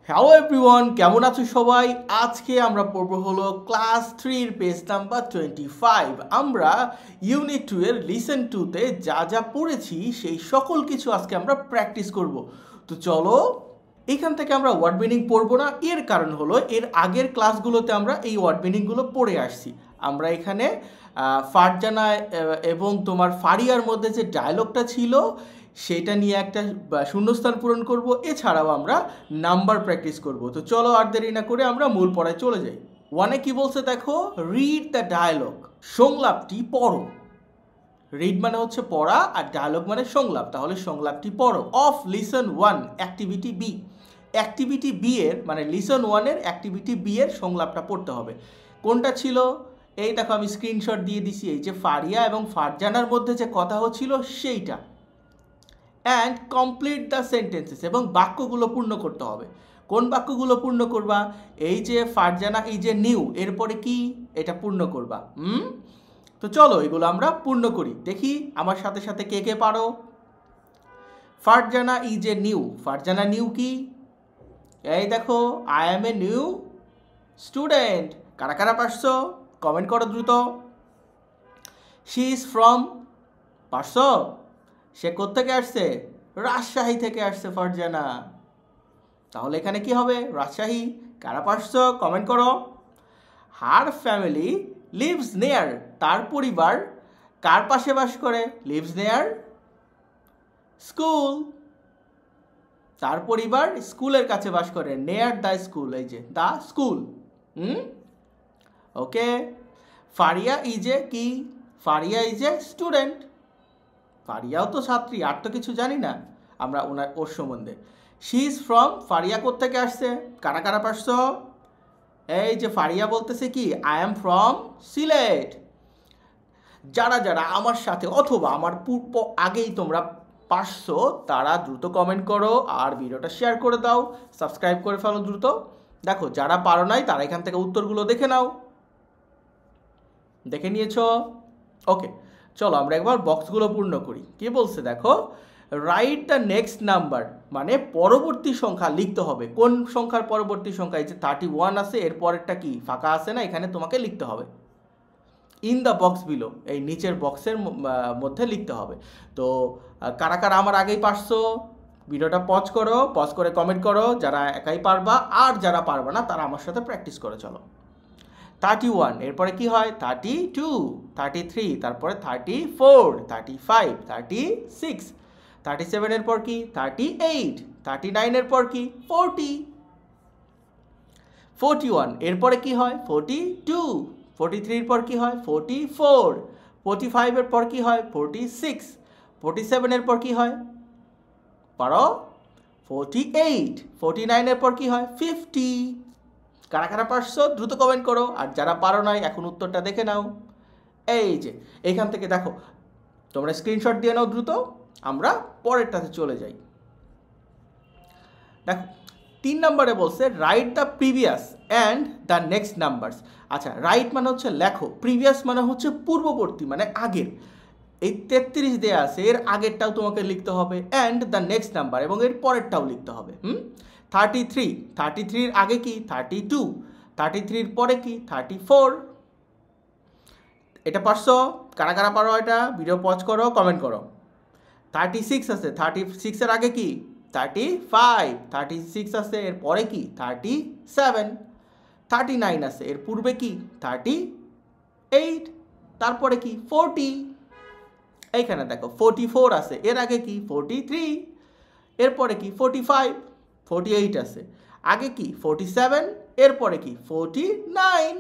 Hello everyone, কেমন আছো সবাই? আজকে আমরা পড়ব হলো ক্লাস 3 পেজ নাম্বার 25। আমরা ইউনিট 2 এর লিসেন 2 তে যা যা পড়েছি সেই সকল কিছু আজকে আমরা প্র্যাকটিস করব। তো চলো, এখান থেকে আমরা ওয়ার্ড মিনিং পড়বো না, এর কারণ হলো এর আগের ক্লাসগুলোতে আমরা এই ওয়ার্ড মিনিংগুলো পড়ে আসছি। আমরা এখানে ফারজানা এবং তোমার ফারিয়ার মধ্যে যে ডায়লগটা ছিল সেটা নিয়ে একটা শূন্যস্থান পূরণ করব, এছাড়াও আমরা নাম্বার প্র্যাকটিস করব। তো চলো আর দেরি না করে আমরা মূল পড়ায় চলে যাই। ওয়ানে কি বলছে দেখো, রিড দ্য ডায়ালগ, সংলাপটি পড়ো। রিড মানে হচ্ছে পড়া আর ডায়ালগ মানে সংলাপ, তাহলে সংলাপটি পড়ো। Of listen 1 activity B, activity B এর মানে লিসন 1 এর অ্যাক্টিভিটি বি এর সংলাপটা পড়তে হবে। কোনটা ছিল? এই দেখো আমি স্ক্রিনশট দিয়ে দিছি, এই যে ফারিয়া এবং ফারজানার মধ্যে যে কথা হচ্ছিল সেইটা। অ্যান্ড কমপ্লিট দ্য সেন্টেন্সেস, এবং বাক্যগুলো পূর্ণ করতে হবে। কোন বাক্যগুলো পূর্ণ করবা? এই যে ফারজানা এই যে নিউ, এরপরে কি এটা পূর্ণ করবা। তো চলো এগুলো আমরা পূর্ণ করি, দেখি আমার সাথে সাথে কে কে পারো। Farzana is a new, Farzana new কি? এই দেখো, I am a new student. কারা কারা পারছো কমেন্ট করো দ্রুত। শি ইজ ফ্রম, পারছো? সে কোত্থেকে আসছে? রাজশাহী থেকে আসছে ফারজানা। তাহলে এখানে কি হবে? রাজশাহী। কারা পারছো কমেন্ট করো। হার ফ্যামিলি লিভস নেয়ার, তার পরিবার কার পাশে বাস করে? লিভস নেয়ার স্কুল, তার পরিবার স্কুলের কাছে বাস করে। নেয়ার দ্য স্কুল, এই যে the school. Okay. Faria is a কি? Faria is a student. ফারিয়াও তো ছাত্রী, আর তো কিছু জানি না আমরা ওর সম্বন্ধে। শি ইজ ফ্রম, ফারিয়া কোত্থেকে আসছে? কারা কারা পারছো? এই যে ফারিয়া বলতেছে কি, আই এম ফ্রম সিলেট। যারা যারা আমার সাথে অথবা আমার পূর্ব আগেই তোমরা পারছো তারা দ্রুত কমেন্ট করো আর ভিডিওটা শেয়ার করে দাও, সাবস্ক্রাইব করে ফেলো দ্রুত। দেখো যারা পারো নাই তারা এখান থেকে উত্তরগুলো দেখে নাও। দেখে নিয়েছো? ওকে, চলো আমরা একবার বক্সগুলো পূর্ণ করি। কি বলছে দেখো, রাইট দ্য নেক্সট নাম্বার, মানে পরবর্তী সংখ্যা লিখতে হবে। কোন সংখ্যার পরবর্তী সংখ্যা? এই যে 31 আছে, এর পরেরটা কি ফাঁকা আছে না, এখানে তোমাকে লিখতে হবে। ইন দ্য বক্স বিলো, এই নিচের বক্সের মধ্যে লিখতে হবে। তো কারা কারা আমার আগেই পারছো ভিডিওটা পজ করো, পজ করে কমেন্ট করো যারা একাই পারবা, আর যারা পারবা না তারা আমার সাথে প্র্যাকটিস করে চলো। 31 এরপরে কি হয়? 32, 33, তারপরে 34, 35, 36, 37 এর পর কি? 38, 39 এর পর কি? 40, 41 এরপরে কি হয়? 42, 43 এর পর কি হয়? 44, 45 এর পর কি হয়? 46, 47 এর পর কি হয়? পারো? 48, 49 এর পর কি হয়? 50। কারা কারা পারছো দ্রুত কমেন্ট করো, আর যারা পারো নাই এখন উত্তরটা দেখে নাও। এই যে এইখান থেকে দেখো, তোমরা স্ক্রিনশট দিয়ে নাও দ্রুত, আমরা পরেরটাতে চলে যাই। দেখো 3 নম্বরে বলছে write the previous and the next numbers. আচ্ছা, রাইট মানে হচ্ছে লেখো, প্রিভিয়াস মানে হচ্ছে পূর্ববর্তী মানে আগের। এই 33 দেয়া আছে, এর আগেরটাও তোমাকে লিখতে হবে, অ্যান্ড দ্য নেক্সট নাম্বার, এবং এর পরেরটাও লিখতে হবে। 33, 33 এর আগে কি? 32, 33 এর পরে কি? 34। এটা পারছো? কারা কারা পারো এটা? ভিডিও পজ করো, কমেন্ট করো। 36 আছে, 36 এর আগে কি? 35, 36 আছে, এর পরে কি? 37, 39 আছে, এর পূর্বে কি? 38, তারপরে কি? 40। এইখানে দেখো 44 আছে, এর আগে কি? 43, এরপরে কি? 45, 48 আছে, আগে কি? 47, এরপরে কি? 49।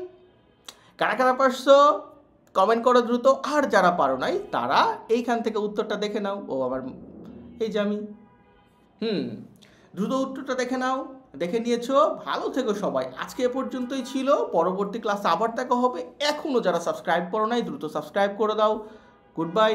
কারা কারা পারছো কমেন্ট করো দ্রুত, আর যারা পারো নাই তারা এইখান থেকে উত্তরটা দেখে নাও। ও আমার এই যে আমি দ্রুত উত্তরটা দেখে নাও। দেখে নিয়েছো? ভালো থেকো সবাই, আজকে এ পর্যন্তই ছিল, পরবর্তী ক্লাসে আবার দেখা হবে। এখনও যারা সাবস্ক্রাইব করো নাই দ্রুত সাবস্ক্রাইব করে দাও। Good bye.